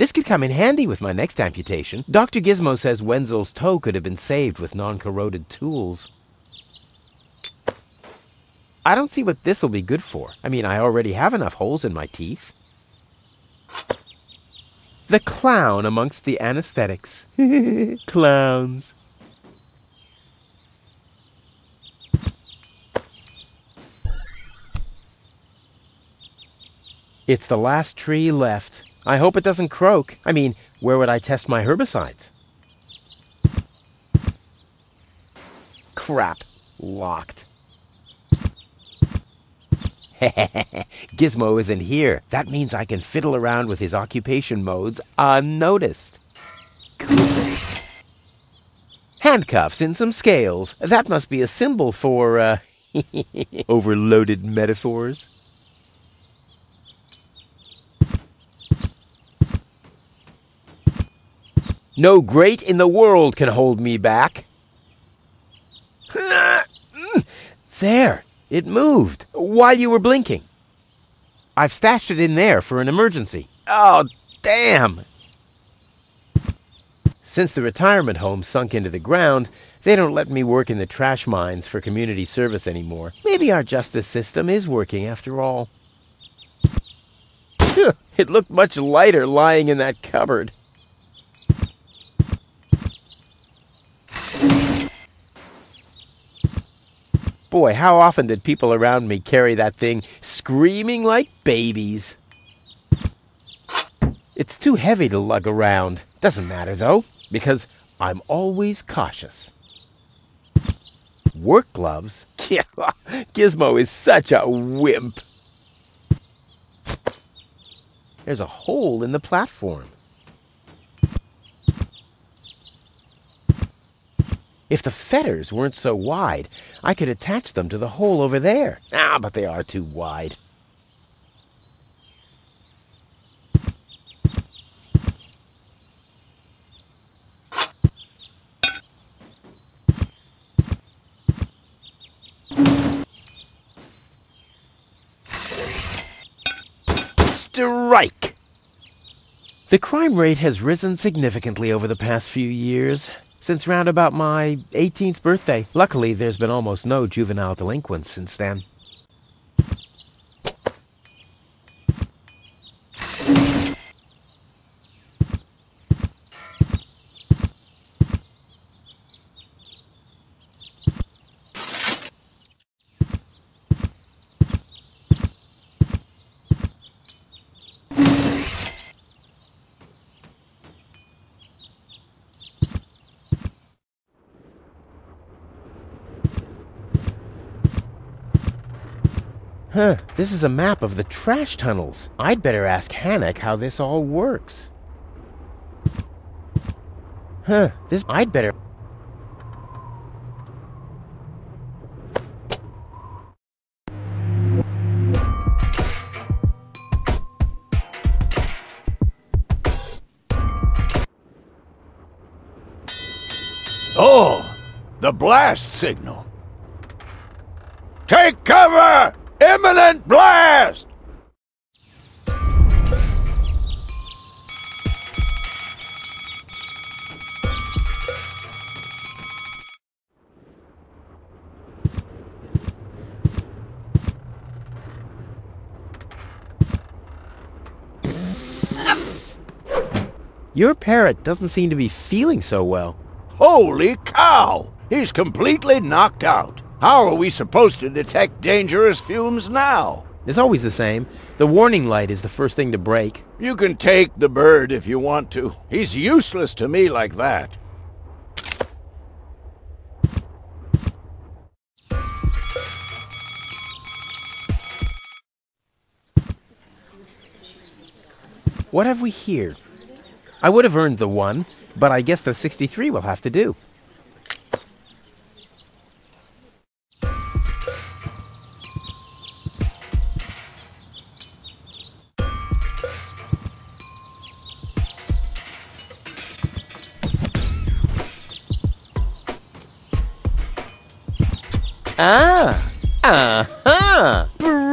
This could come in handy with my next amputation. Dr. Gizmo says Wenzel's toe could have been saved with non-corroded tools. I don't see what this will be good for. I mean, I already have enough holes in my teeth. The clown amongst the anesthetics. Clowns. It's the last tree left. I hope it doesn't croak. I mean, where would I test my herbicides? Crap. Locked. Gizmo isn't here. That means I can fiddle around with his occupation modes unnoticed. Cool. Handcuffs and some scales. That must be a symbol for, overloaded metaphors. No great in the world can hold me back. There, it moved while you were blinking. I've stashed it in there for an emergency. Oh, damn! Since the retirement home sunk into the ground, they don't let me work in the trash mines for community service anymore. Maybe our justice system is working after all. It looked much lighter lying in that cupboard. Boy, how often did people around me carry that thing screaming like babies? It's too heavy to lug around. Doesn't matter, though, because I'm always cautious. Work gloves? Gizmo is such a wimp. There's a hole in the platform. If the fetters weren't so wide, I could attach them to the hole over there. But they are too wide. Strike! The crime rate has risen significantly over the past few years. Since round about my 18th birthday. Luckily, there's been almost no juvenile delinquents since then. This is a map of the trash tunnels. I'd better ask Hannock how this all works. I'd better... Oh, the blast signal. Take cover! Imminent blast! Your parrot doesn't seem to be feeling so well. Holy cow! He's completely knocked out. How are we supposed to detect dangerous fumes now? It's always the same. The warning light is the first thing to break. You can take the bird if you want to. He's useless to me like that. What have we here? I would have earned the 1, but I guess the 63 will have to do.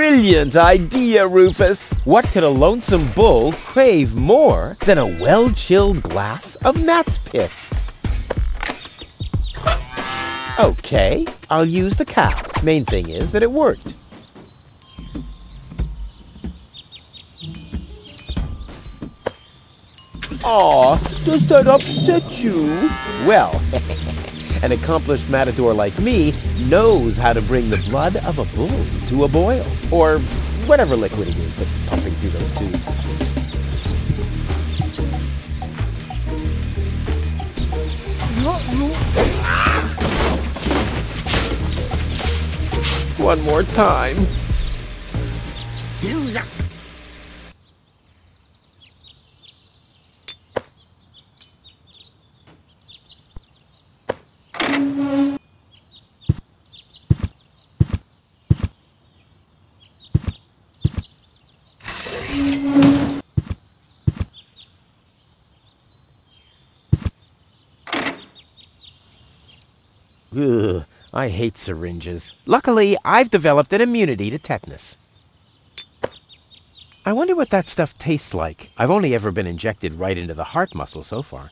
brilliant idea, Rufus. What could a lonesome bull crave more than a well-chilled glass of gnat's piss? Okay, I'll use the cow. Main thing is that it worked. Aw, does that upset you? Well, an accomplished matador like me knows how to bring the blood of a bull to a boil. Or whatever liquid it is that's pumping through those tubes. One more time. Ugh, I hate syringes. Luckily, I've developed an immunity to tetanus. I wonder what that stuff tastes like. I've only ever been injected right into the heart muscle so far.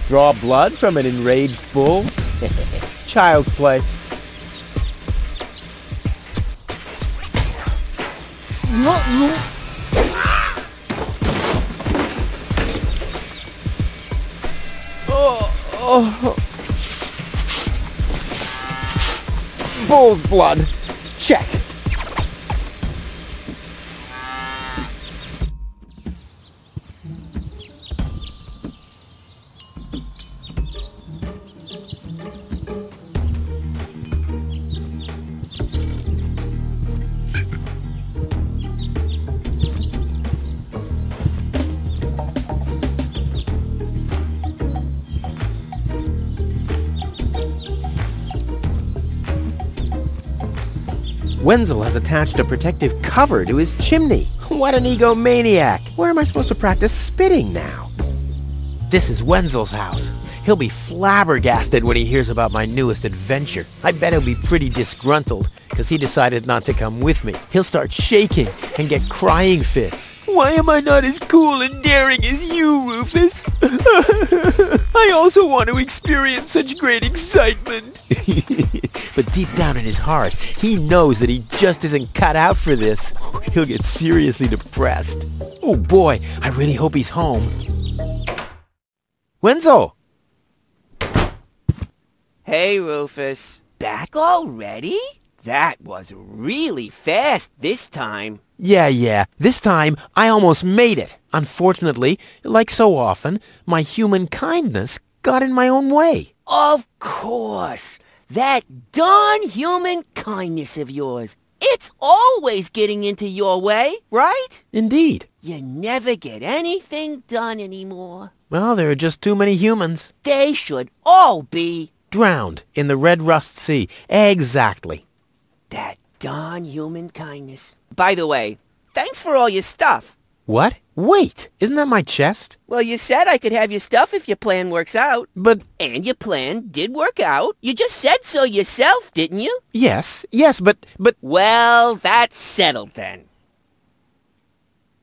Draw blood from an enraged bull? Child's play. Bull's blood. Check. Wenzel has attached a protective cover to his chimney. What an egomaniac! Where am I supposed to practice spitting now? This is Wenzel's house. He'll be flabbergasted when he hears about my newest adventure. I bet he'll be pretty disgruntled, because he decided not to come with me. He'll start shaking and get crying fits. Why am I not as cool and daring as you, Rufus? I also want to experience such great excitement. But deep down in his heart, he knows that he just isn't cut out for this. He'll get seriously depressed. Oh boy, I really hope he's home. Wenzel! Hey, Rufus. Back already? That was really fast this time. Yeah. This time, I almost made it. Unfortunately, like so often, my human kindness got in my own way. Of course. That darn human kindness of yours. It's always getting into your way, right? Indeed. You never get anything done anymore. Well, there are just too many humans. They should all be drowned in the Red Rust Sea. Exactly. that darn human kindness. By the way, thanks for all your stuff. What? Wait, isn't that my chest? Well, you said I could have your stuff if your plan works out. But... And your plan did work out. You just said so yourself, didn't you? Yes, but... Well, that's settled then.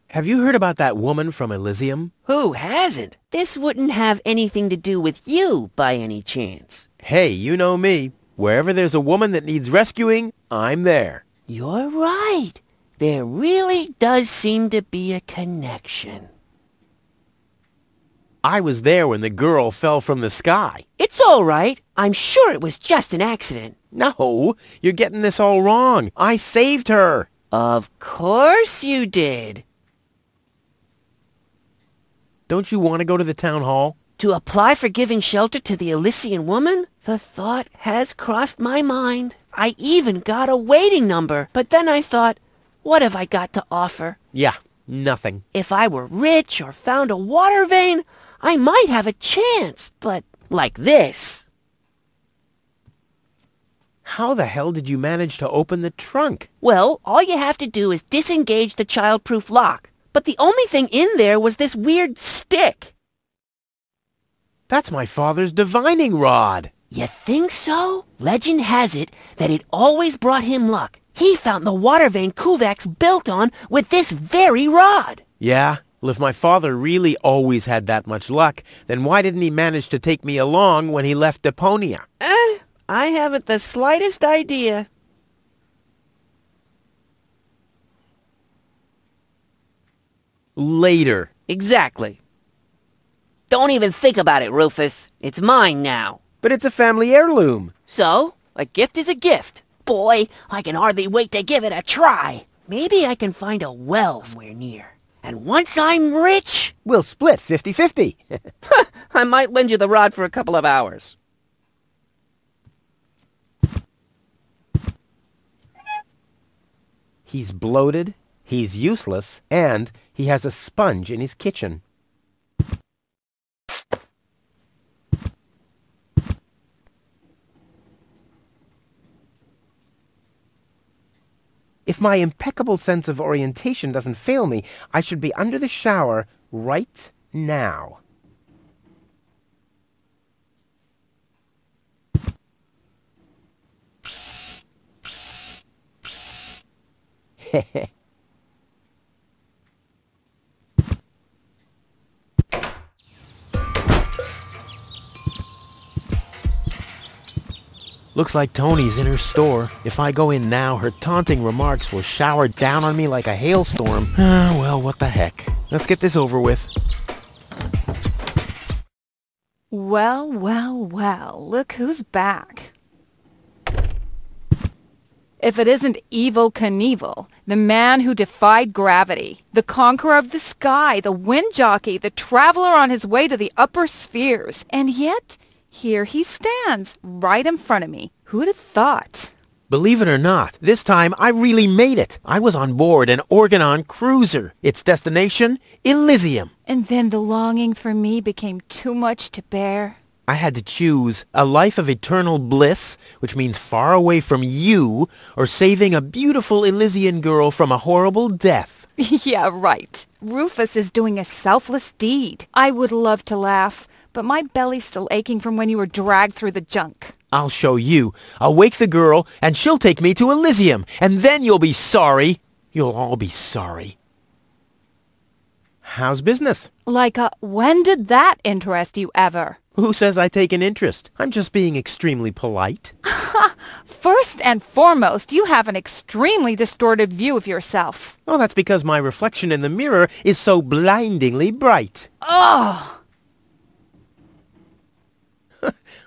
Have you heard about that woman from Elysium? Who hasn't? This wouldn't have anything to do with you, by any chance. Hey, you know me. Wherever there's a woman that needs rescuing, I'm there. You're right. There really does seem to be a connection. I was there when the girl fell from the sky. It's all right. I'm sure it was just an accident. No, you're getting this all wrong. I saved her. Of course you did. Don't you want to go to the town hall? To apply for giving shelter to the Elysian woman? The thought has crossed my mind. I even got a waiting number. But then I thought, what have I got to offer? Yeah, Nothing. If I were rich or found a water vein, I might have a chance, but like this. How the hell did you manage to open the trunk? Well, all you have to do is disengage the child-proof lock. But the only thing in there was this weird stick. That's my father's divining rod. You think so? Legend has it that it always brought him luck. He found the water vein Kuvak's built on with this very rod. Yeah? Well, if my father really always had that much luck, then why didn't he manage to take me along when he left Deponia? I haven't the slightest idea. Later. Exactly. Don't even think about it, Rufus. It's mine now. But it's a family heirloom. So, a gift is a gift. Boy, I can hardly wait to give it a try. Maybe I can find a well somewhere near. And once I'm rich... We'll split 50-50. I might lend you the rod for a couple of hours. He's bloated, he's useless, and he has a sponge in his kitchen. If my impeccable sense of orientation doesn't fail me, I should be under the shower right now. Looks like Tony's in her store. If I go in now, her taunting remarks will shower down on me like a hailstorm. Well, what the heck. Let's get this over with. Well, well, well, look who's back. If it isn't Evel Knievel, the man who defied gravity, the conqueror of the sky, the wind jockey, the traveler on his way to the upper spheres, and yet here he stands, right in front of me. Who'd have thought? Believe it or not, this time I really made it. I was on board an Organon cruiser. Its destination, Elysium. And then the longing for me became too much to bear. I had to choose a life of eternal bliss, which means far away from you, or saving a beautiful Elysian girl from a horrible death. Yeah, right. Rufus is doing a selfless deed. I would love to laugh, but my belly's still aching from when you were dragged through the junk. I'll show you. I'll wake the girl, and she'll take me to Elysium, and then you'll be sorry. You'll all be sorry. How's business? Like when did that interest you ever? Who says I take an interest? I'm just being extremely polite. First and foremost, you have an extremely distorted view of yourself. Oh, that's because my reflection in the mirror is so blindingly bright. Ugh!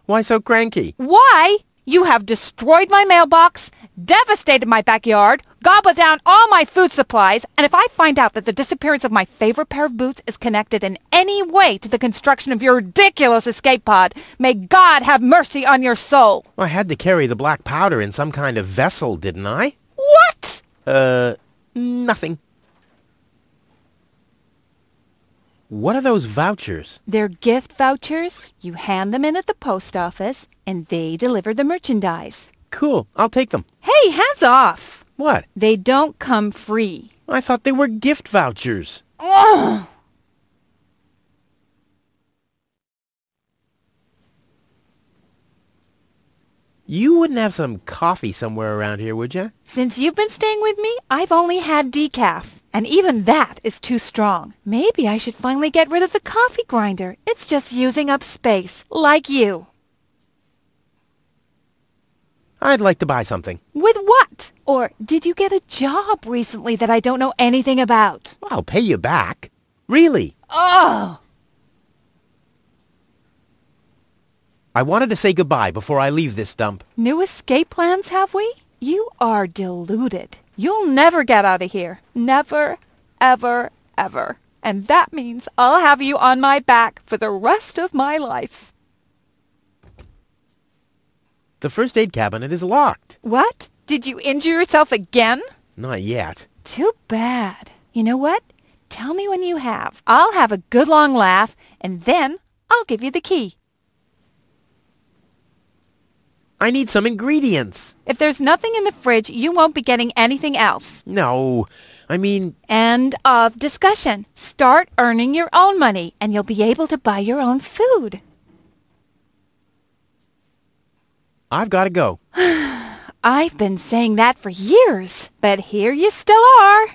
Why so cranky? Why? You have destroyed my mailbox, devastated my backyard, gobbled down all my food supplies, and if I find out that the disappearance of my favorite pair of boots is connected in any way to the construction of your ridiculous escape pod, may God have mercy on your soul. I had to carry the black powder in some kind of vessel, didn't I? What? Nothing. What are those vouchers? They're gift vouchers. You hand them in at the post office, and they deliver the merchandise. Cool, I'll take them. Hey, hands off! What? They don't come free. I thought they were gift vouchers. Ugh! You wouldn't have some coffee somewhere around here, would you? Since you've been staying with me, I've only had decaf. And even that is too strong. Maybe I should finally get rid of the coffee grinder. It's just using up space, like you. I'd like to buy something. With what? Or did you get a job recently that I don't know anything about? I'll pay you back. Really? Oh! I wanted to say goodbye before I leave this dump. New escape plans, have we? You are deluded. You'll never get out of here. Never, ever, ever. And that means I'll have you on my back for the rest of my life. The first aid cabinet is locked. What? Did you injure yourself again? Not yet. Too bad. You know what? Tell me when you have. I'll have a good long laugh, and then I'll give you the key. I need some ingredients. If there's nothing in the fridge, you won't be getting anything else. No, I mean... End of discussion. Start earning your own money, and you'll be able to buy your own food. I've got to go. I've been saying that for years, but here you still are.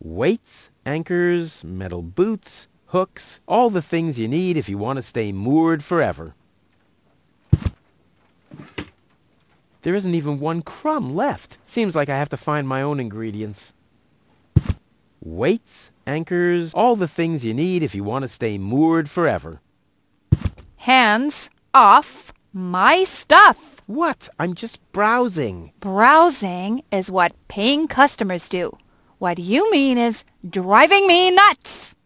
Weights, anchors, metal boots, hooks, all the things you need if you want to stay moored forever. There isn't even one crumb left. Seems like I have to find my own ingredients. Weights, anchors, all the things you need if you want to stay moored forever. Hands off my stuff. What? I'm just browsing. Browsing is what paying customers do. What you mean is driving me nuts.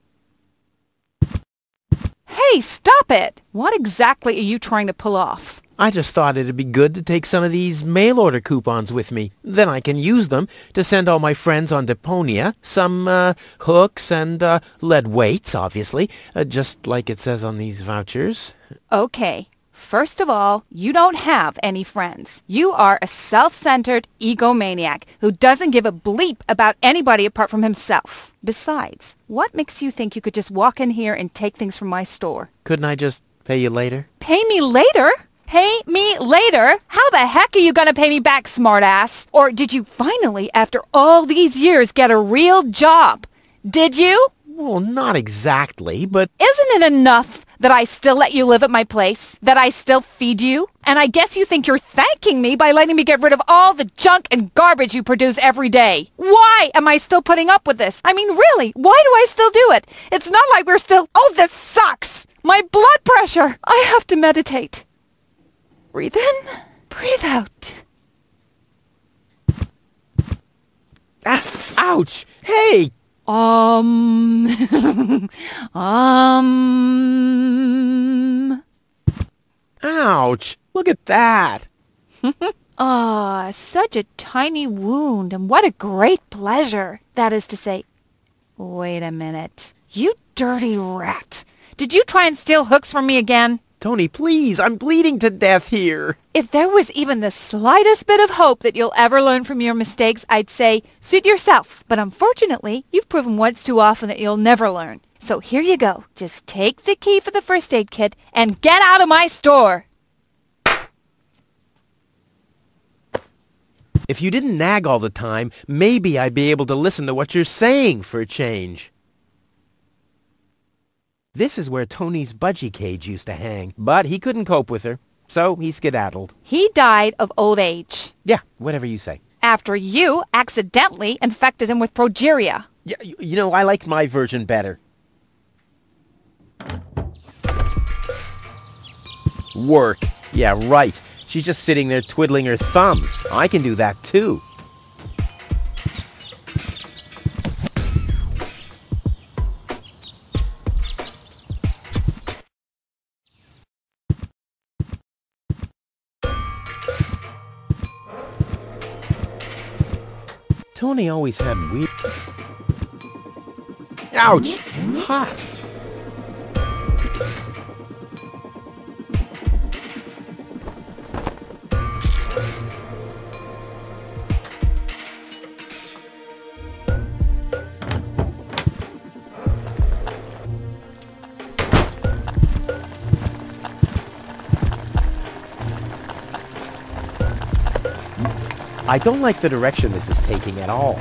Hey, stop it! What exactly are you trying to pull off? I just thought it'd be good to take some of these mail-order coupons with me. Then I can use them to send all my friends on Deponia some hooks and lead weights, obviously, just like it says on these vouchers. Okay. First of all, you don't have any friends. You are a self-centered egomaniac who doesn't give a bleep about anybody apart from himself. Besides, what makes you think you could just walk in here and take things from my store? Couldn't I just pay you later? Pay me later? Pay me later? How the heck are you gonna pay me back, smartass? Or did you finally, after all these years, get a real job? Did you? Well, not exactly, but... Isn't it enough that I still let you live at my place? That I still feed you? And I guess you think you're thanking me by letting me get rid of all the junk and garbage you produce every day. Why am I still putting up with this? I mean, really, why do I still do it? It's not like we're still... Oh, this sucks! My blood pressure! I have to meditate. Breathe in, breathe out. Ah, ouch! Hey! Ouch! Look at that! Ah, such a tiny wound, and what a great pleasure. That is to say... Wait a minute. You dirty rat. Did you try and steal hooks from me again? Tony, please! I'm bleeding to death here! If there was even the slightest bit of hope that you'll ever learn from your mistakes, I'd say, suit yourself. But unfortunately, you've proven once too often that you'll never learn. So here you go. Just take the key for the first aid kit and get out of my store! If you didn't nag all the time, maybe I'd be able to listen to what you're saying for a change. This is where Tony's budgie cage used to hang, but he couldn't cope with her, so he skedaddled. He died of old age. Yeah, whatever you say. After you accidentally infected him with progeria. Yeah, you know, I liked my version better. Work. Yeah, right. She's just sitting there twiddling her thumbs. I can do that too. Tony always had weird... Ouch! Hot! I don't like the direction this is taking at all.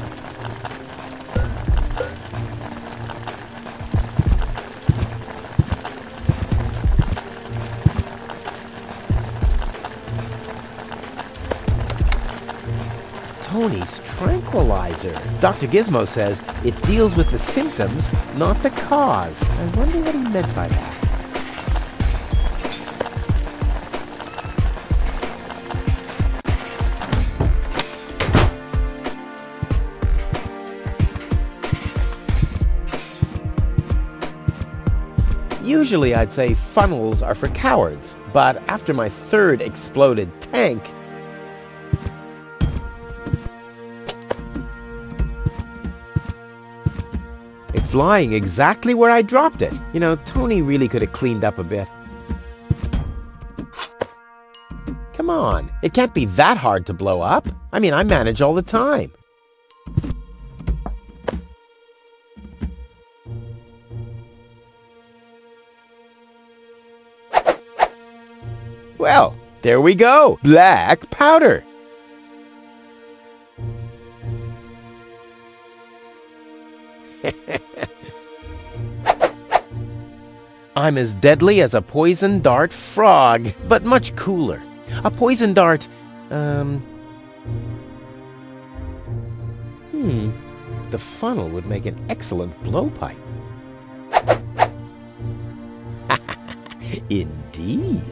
Tony's tranquilizer. Dr. Gizmo says it deals with the symptoms, not the cause. I wonder what he meant by that. Usually I'd say funnels are for cowards, but after my third exploded tank... It's lying exactly where I dropped it. You know, Tony really could have cleaned up a bit. Come on, it can't be that hard to blow up. I mean, I manage all the time. Well, there we go. Black powder. I'm as deadly as a poison dart frog, but much cooler. A poison dart, the funnel would make an excellent blowpipe. Indeed.